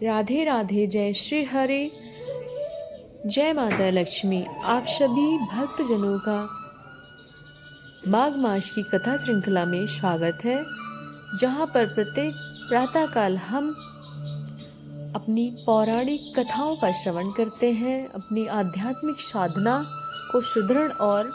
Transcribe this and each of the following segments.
राधे राधे। जय श्री हरि, जय माता लक्ष्मी। आप सभी भक्तजनों का माघ मास की कथा श्रृंखला में स्वागत है, जहाँ पर प्रत्येक प्रातःकाल हम अपनी पौराणिक कथाओं का श्रवण करते हैं, अपनी आध्यात्मिक साधना को सुदृढ़ और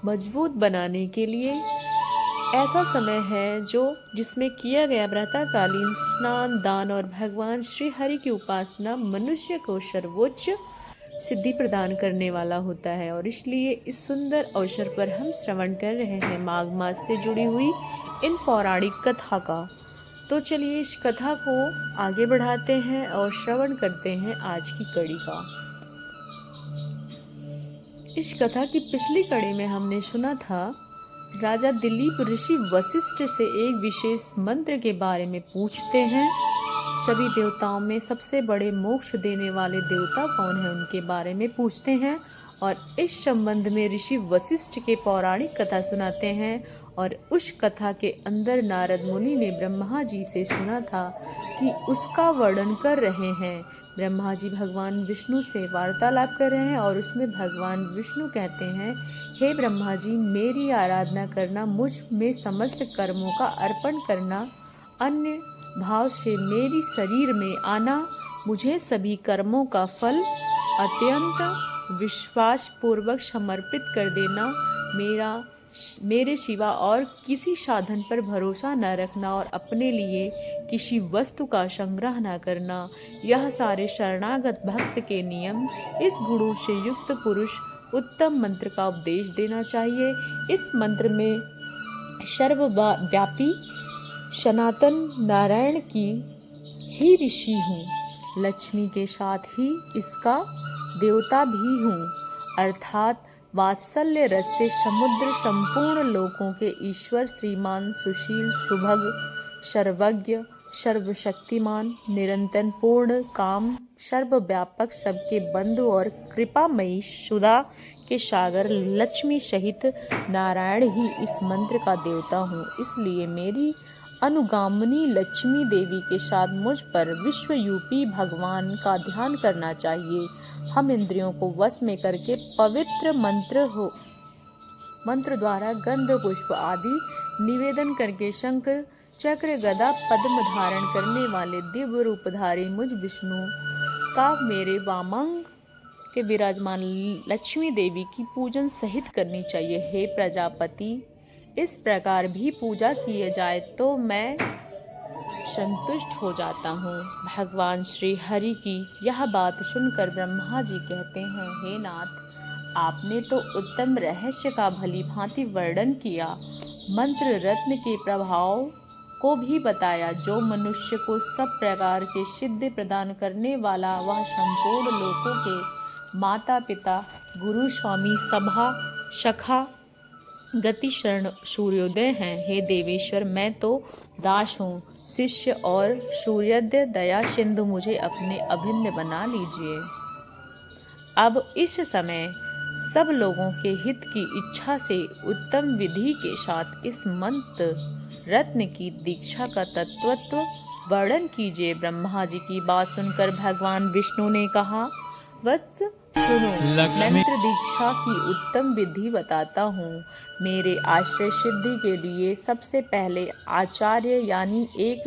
मजबूत बनाने के लिए। ऐसा समय है जिसमें किया गया प्रातःकालीन स्नान, दान और भगवान श्री हरि की उपासना मनुष्य को सर्वोच्च सिद्धि प्रदान करने वाला होता है। और इसलिए इस सुंदर अवसर पर हम श्रवण कर रहे हैं माघ मास से जुड़ी हुई इन पौराणिक कथा का। तो चलिए इस कथा को आगे बढ़ाते हैं और श्रवण करते हैं आज की कड़ी का। इस कथा की पिछली कड़ी में हमने सुना था, राजा दिलीप ऋषि वशिष्ठ से एक विशेष मंत्र के बारे में पूछते हैं। सभी देवताओं में सबसे बड़े मोक्ष देने वाले देवता कौन है, उनके बारे में पूछते हैं और इस संबंध में ऋषि वशिष्ठ के पौराणिक कथा सुनाते हैं। और उस कथा के अंदर नारद मुनि ने ब्रह्मा जी से सुना था कि उसका वर्णन कर रहे हैं। ब्रह्मा जी भगवान विष्णु से वार्तालाप कर रहे हैं और उसमें भगवान विष्णु कहते हैं, हे ब्रह्मा जी, मेरी आराधना करना, मुझ में समस्त कर्मों का अर्पण करना, अन्य भाव से मेरी शरीर में आना, मुझे सभी कर्मों का फल अत्यंत विश्वास पूर्वक समर्पित कर देना, मेरे सिवा और किसी साधन पर भरोसा न रखना और अपने लिए किसी वस्तु का संग्रह न करना, यह सारे शरणागत भक्त के नियम। इस गुणों से युक्त पुरुष उत्तम मंत्र का उपदेश देना चाहिए। इस मंत्र में सर्वव्यापी सनातन नारायण की ही ऋषि हूँ, लक्ष्मी के साथ ही इसका देवता भी हूँ, अर्थात वात्सल्य रस से समुद्र, संपूर्ण लोकों के ईश्वर, श्रीमान, सुशील, सुभग, सर्वज्ञ, सर्वशक्तिमान, निरंतर पूर्ण, काम, सर्वव्यापक, सबके बंधु और कृपामयी, सुधा के सागर लक्ष्मी सहित नारायण ही इस मंत्र का देवता हूँ। इसलिए मेरी अनुगामिनी लक्ष्मी देवी के साथ मुझ पर विश्वरूपी भगवान का ध्यान करना चाहिए। हम इंद्रियों को वश में करके पवित्र मंत्र द्वारा गंध पुष्प आदि निवेदन करके शंख चक्र गदा पद्म धारण करने वाले दिव्य रूपधारी मुझ विष्णु का मेरे वामांग के विराजमान लक्ष्मी देवी की पूजन सहित करनी चाहिए। हे प्रजापति, इस प्रकार भी पूजा किए जाए तो मैं संतुष्ट हो जाता हूँ। भगवान श्री हरि की यह बात सुनकर ब्रह्मा जी कहते हैं, हे नाथ, आपने तो उत्तम रहस्य का भली भांति वर्णन किया, मंत्र रत्न के प्रभाव को भी बताया, जो मनुष्य को सब प्रकार के सिद्धि प्रदान करने वाला, वह संपूर्ण लोकों के माता पिता, गुरु, स्वामी, सभा, सखा, गति, शरण, सूर्योदय हैं। हे देवेश्वर, मैं तो दास हूँ, शिष्य और सूर्योदय, दया सिंधु, मुझे अपने अभिन्न बना लीजिए। अब इस समय सब लोगों के हित की इच्छा से उत्तम विधि के साथ इस मंत्र रत्न की दीक्षा का तत्वत्व वर्णन कीजिए। ब्रह्मा जी की बात सुनकर भगवान विष्णु ने कहा, वत्स सुनो, मंत्र दीक्षा की उत्तम विधि बताता हूँ। मेरे आश्रय सिद्धि के लिए सबसे पहले आचार्य यानी एक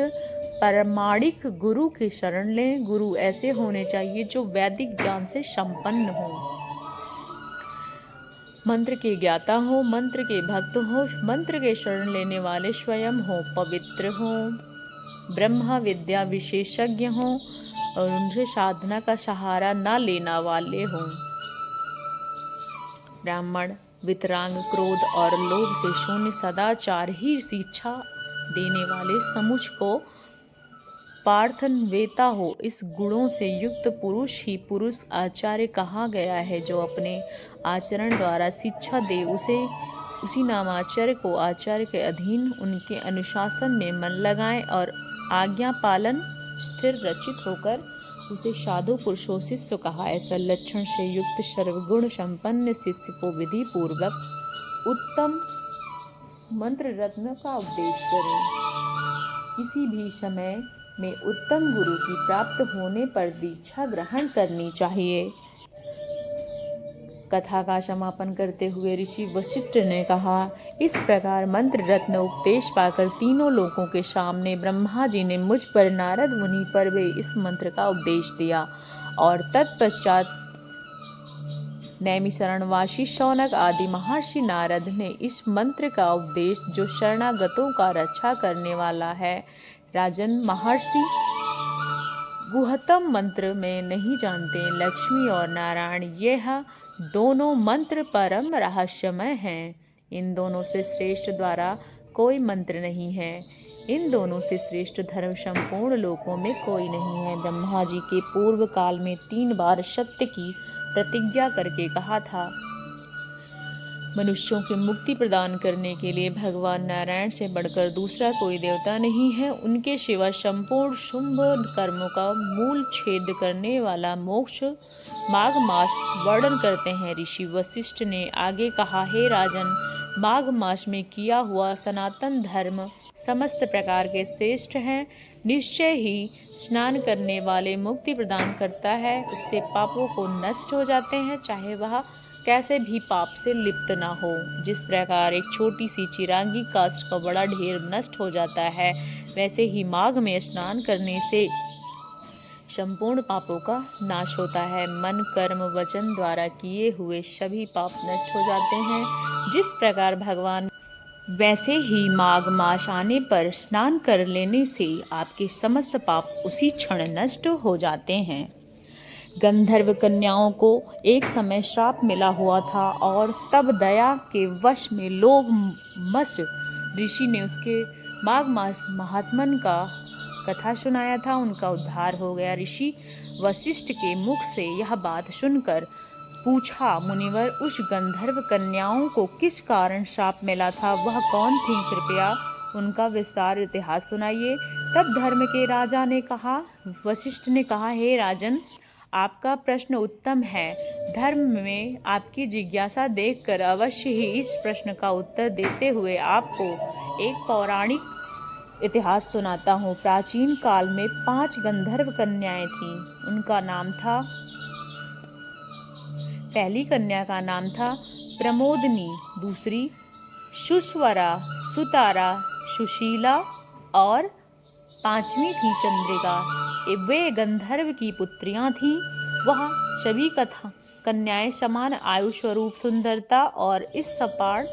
प्रामाणिक गुरु की शरण लें। गुरु ऐसे होने चाहिए जो वैदिक ज्ञान से संपन्न हो, मंत्र के ज्ञाता हो, मंत्र के भक्त हो, मंत्र के शरण लेने वाले स्वयं हो, पवित्र हो, ब्रह्मा विद्या विशेषज्ञ हो और उनसे साधना का सहारा न लेना वाले हों। ब्राह्मण, वितरांग, क्रोध और लोभ से शून्य, सदाचार ही शिक्षा देने वाले, समुच को पार्थनवेता हो। इस गुणों से युक्त पुरुष ही पुरुष आचार्य कहा गया है। जो अपने आचरण द्वारा शिक्षा दे, उसी नामाचार्य को आचार्य के अधीन उनके अनुशासन में मन लगाएं और आज्ञा पालन स्थिर रचित होकर उसे साधु पुरुषों शिष्य कहा। ऐसा लक्षण से युक्त सर्वगुण संपन्न शिष्य को विधि पूर्वक उत्तम मंत्र रत्न का उपदेश करें। किसी भी समय में उत्तम गुरु की प्राप्त होने पर दीक्षा ग्रहण करनी चाहिए। कथा का समापन करते हुए ऋषि वशिष्ठ ने कहा, इस प्रकार मंत्र रत्न उपदेश पाकर तीनों लोगों के सामने ब्रह्मा जी ने मुझ पर, नारद मुनि पर वे इस मंत्र का उपदेश दिया और तत्पश्चात नैमिषारण्यवासी शौनक आदि महर्षि नारद ने इस मंत्र का उपदेश, जो शरणागतों का रक्षा करने वाला है। राजन, महर्षि गुहतम मंत्र में नहीं जानते। लक्ष्मी और नारायण, यह दोनों मंत्र परम रहस्यमय हैं। इन दोनों से श्रेष्ठ द्वारा कोई मंत्र नहीं है। इन दोनों से श्रेष्ठ धर्म संपूर्ण लोकों में कोई नहीं है। ब्रह्मा जी के पूर्व काल में 3 बार सत्य की प्रतिज्ञा करके कहा था, मनुष्यों की मुक्ति प्रदान करने के लिए भगवान नारायण से बढ़कर दूसरा कोई देवता नहीं है। उनके सिवा संपूर्ण शुभ कर्मों का मूल छेद करने वाला मोक्ष माघ मास वर्णन करते हैं। ऋषि वशिष्ठ ने आगे कहा, हे राजन, माघ मास में किया हुआ सनातन धर्म समस्त प्रकार के श्रेष्ठ हैं। निश्चय ही स्नान करने वाले मुक्ति प्रदान करता है। उससे पापों को नष्ट हो जाते हैं, चाहे वह कैसे भी पाप से लिप्त ना हो। जिस प्रकार एक छोटी सी चिरागी काष्ठ का बड़ा ढेर नष्ट हो जाता है, वैसे ही माघ में स्नान करने से संपूर्ण पापों का नाश होता है। मन, कर्म, वचन द्वारा किए हुए सभी पाप नष्ट हो जाते हैं। जिस प्रकार भगवान, वैसे ही माघ मास आने पर स्नान कर लेने से आपके समस्त पाप उसी क्षण नष्ट हो जाते हैं। गंधर्व कन्याओं को एक समय श्राप मिला हुआ था और तब दया के वश में लोभमस ऋषि ने उसके माघ मास महात्मन का कथा सुनाया था। उनका उद्धार हो गया। ऋषि वशिष्ठ के मुख से यह बात सुनकर पूछा, मुनिवर, उस गंधर्व कन्याओं को किस कारण श्राप मिला था? वह कौन थी? कृपया उनका विस्तार इतिहास सुनाइए। तब धर्म के राजा ने कहा, वशिष्ठ ने कहा, हे राजन, आपका प्रश्न उत्तम है। धर्म में आपकी जिज्ञासा देखकर अवश्य ही इस प्रश्न का उत्तर देते हुए आपको एक पौराणिक इतिहास सुनाता हूँ। प्राचीन काल में 5 गंधर्व कन्याएं थीं। उनका नाम था, पहली कन्या का नाम था प्रमोदनी, दूसरी सुस्वरा, सुतारा, सुशीला और 5वीं थी चंद्रिका। वे गंधर्व की पुत्रियां थीं। वह सभी कन्याएं समान आयु, स्वरूप, सुंदरता और इस सपाट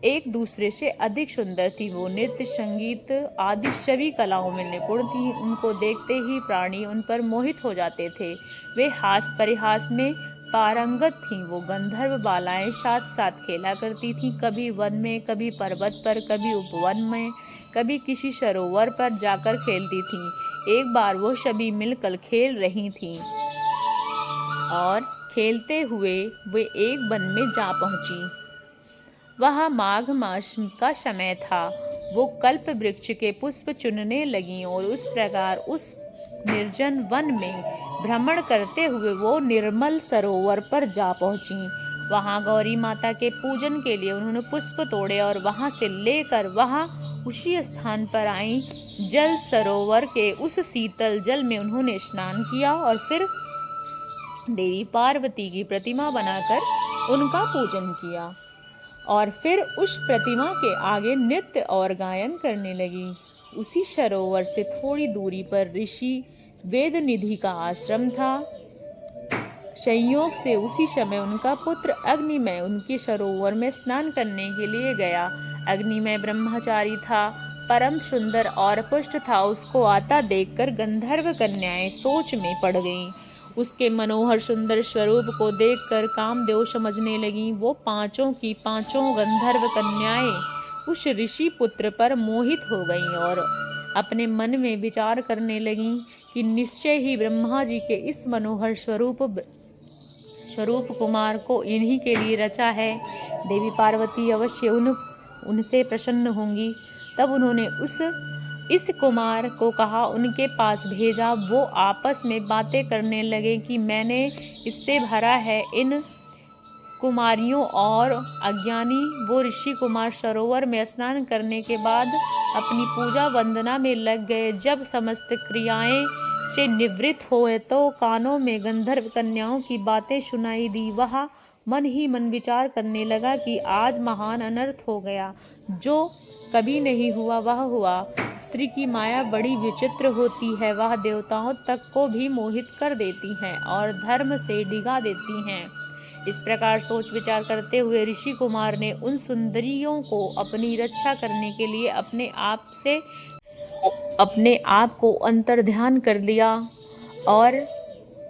एक दूसरे से अधिक सुंदर थी। वो नृत्य, संगीत आदि सभी कलाओं में निपुण थी। उनको देखते ही प्राणी उन पर मोहित हो जाते थे। वे हास परिहास में पारंगत थीं। वो गंधर्व बालाएं साथ साथ खेला करती थीं, कभी वन में, कभी पर्वत पर, कभी उपवन में, कभी किसी सरोवर पर जाकर खेलती थीं। एक बार वो सभी मिलकर खेल रही थीं और खेलते हुए वे एक वन में जा पहुंची। वह माघ मास का समय था। वो कल्प वृक्ष के पुष्प चुनने लगीं और उस प्रकार उस निर्जन वन में भ्रमण करते हुए वो निर्मल सरोवर पर जा पहुंची। वहां गौरी माता के पूजन के लिए उन्होंने पुष्प तोड़े और वहां से लेकर वहां उसी स्थान पर आई। जल सरोवर के उस शीतल जल में उन्होंने स्नान किया और फिर देवी पार्वती की प्रतिमा बनाकर उनका पूजन किया और फिर उस प्रतिमा के आगे नृत्य और गायन करने लगी। उसी सरोवर से थोड़ी दूरी पर ऋषि वेदनिधि का आश्रम था। संयोग से उसी समय उनका पुत्र अग्निमय उनके सरोवर में स्नान करने के लिए गया। अग्निमय ब्रह्मचारी था, परम सुंदर और पुष्ट था। उसको आता देखकर गंधर्व कन्याएं सोच में पड़ गईं। उसके मनोहर सुंदर स्वरूप को देखकर कामदेव समझने लगीं। वो 5 की 5 गंधर्व कन्याएं उस ऋषि पुत्र पर मोहित हो गईं और अपने मन में विचार करने लगीं कि निश्चय ही ब्रह्मा जी के इस मनोहर स्वरूप कुमार को इन्हीं के लिए रचा है। देवी पार्वती अवश्य उनसे प्रसन्न होंगी। तब उन्होंने इस कुमार को कहा, उनके पास भेजा। वो आपस में बातें करने लगे कि मैंने इससे भरा है, इन कुमारियों और अज्ञानी वो ऋषि कुमार सरोवर में स्नान करने के बाद अपनी पूजा वंदना में लग गए। जब समस्त क्रियाएं से निवृत्त हुए तो कानों में गंधर्व कन्याओं की बातें सुनाई दी। वह मन ही मन विचार करने लगा कि आज महान अनर्थ हो गया, जो कभी नहीं हुआ वह हुआ। स्त्री की माया बड़ी विचित्र होती है, वह देवताओं तक को भी मोहित कर देती हैं और धर्म से डिगा देती हैं। इस प्रकार सोच विचार करते हुए ऋषि कुमार ने उन सुंदरियों को अपनी रक्षा करने के लिए अपने आप को अंतर्ध्यान कर लिया और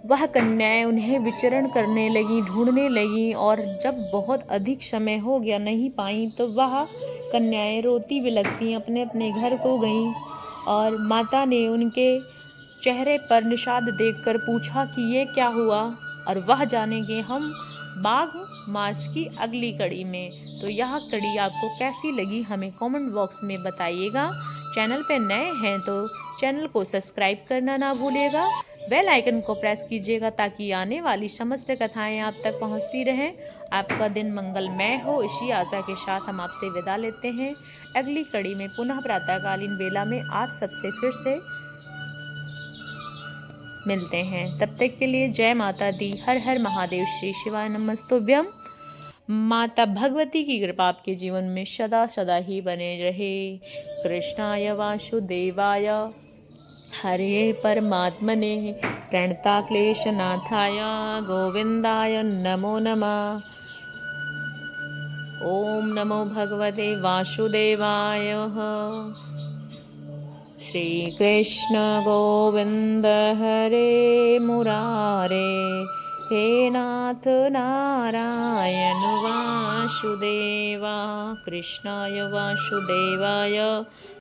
वह कन्याएं उन्हें विचरण करने लगी, ढूंढने लगी, और जब बहुत अधिक समय हो गया नहीं पाई तो वह कन्याएं रोती बिलखती अपने अपने घर को गईं। और माता ने उनके चेहरे पर निषाद देखकर पूछा कि ये क्या हुआ, और वह जानेंगे हम माघ मास की अगली कड़ी में। तो यह कड़ी आपको कैसी लगी हमें कमेंट बॉक्स में बताइएगा। चैनल पे नए हैं तो चैनल को सब्सक्राइब करना ना भूलिएगा, बेल आइकन को प्रेस कीजिएगा ताकि आने वाली समस्त कथाएं आप तक पहुंचती रहें। आपका दिन मंगलमय हो, इसी आशा के साथ हम आपसे विदा लेते हैं। अगली कड़ी में पुनः प्रातःकालीन बेला में आप सबसे फिर से मिलते हैं। तब तक के लिए जय माता दी। हर हर महादेव। श्री शिवाय नमस्तुभ्यम। माता भगवती की कृपा आपके जीवन में सदा सदा ही बने रहे। कृष्णाय वासुदेवाय हरे परमात्मने प्रणता क्लेशनाथाय गोविंदाय नमो नमः। ओम नमो भगवते वासुदेवाय। श्री कृष्ण गोविंद हरे मुरारे, हे नाथ नारायण वासुदेवा। कृष्णाय वासुदेवाय